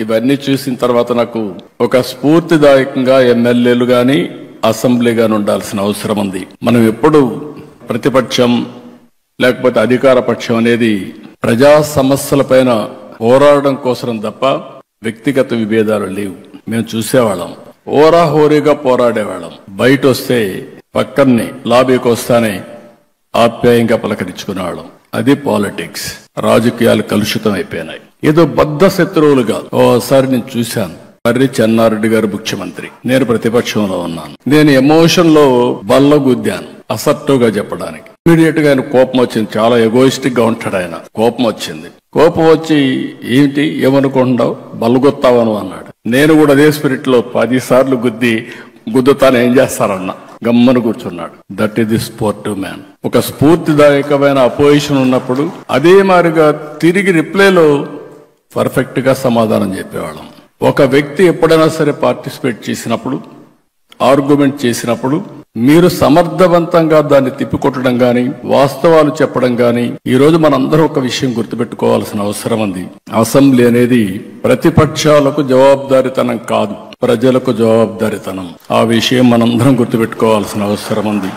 ఇవన్నీ చూసిన తర్వాత నాకు ఒక స్ఫూర్తిదాయకంగా ఎమ్మెల్యేలు గాని అసెంబ్లీ గాని ఉండాల్సిన అవసరం ఉంది. మనం ఎప్పుడు ప్రతిపక్షం లేకపోతే అధికార పక్షం అనేది ప్రజా సమస్యలపైన పోరాడడం కోసం తప్ప వ్యక్తిగత విభేదాలు లేవు. మేము చూసేవాళ్ళం, హోరాహోరీగా పోరాడేవాళ్ళం. బయట వస్తే పక్కనే లాబీకి వస్తానే ఆప్యాయంగా పలకరించుకునేవాళ్ళం. అది పాలిటిక్స్. రాజకీయాలు కలుషితం అయిపోయినాయి. ఏదో బద్ధ శత్రువులుగా. ఓసారి నేను చూశాను, మర్రి చెన్నారెడ్డి గారు ముఖ్యమంత్రి, నేను ప్రతిపక్షంలో ఉన్నాను. నేను ఎమోషన్ లో బల్లగుద్దాను అసర్టివ్ గా చెప్పడానికి. ఇమీడియట్ గా ఆయన కోపం వచ్చింది. చాలా ఎగోయిస్టిక్ గా ఉంటాడు ఆయన. కోపం వచ్చింది. కోపం వచ్చి ఏంటి ఏమనుకుంటున్నావు, బల్లగొత్తావను అన్నాడు. నేను కూడా అదే స్పిరిట్ లో 10 సార్లు గుద్దుతాను, ఏం చేస్తారన్నా గమ్మను కూర్చున్నాడు. That is the sportive man. ఒక స్ఫూర్తిదాయకమైన అపోజిషన్ ఉన్నప్పుడు అదే మాదిరిగా తిరిగి రిప్లైలో పర్ఫెక్ట్ గా సమాధానం చెప్పేవాళ్ళం. ఒక వ్యక్తి ఎప్పుడైనా సరే పార్టిసిపేట్ చేసినప్పుడు, ఆర్గ్యుమెంట్ చేసినప్పుడు మీరు సమర్థవంతంగా దాన్ని తిప్పికొట్టడం గాని, వాస్తవాలు చెప్పడం గాని. ఈ రోజు మనందరం ఒక విషయం గుర్తుపెట్టుకోవాల్సిన అవసరం ఉంది. అసెంబ్లీ అనేది ప్రతిపక్షాలకు జవాబుదారీతనం కాదు, ప్రజలకు జవాబుదారీతనం. ఆ విషయం మనందరం గుర్తుపెట్టుకోవాల్సిన అవసరం ఉంది.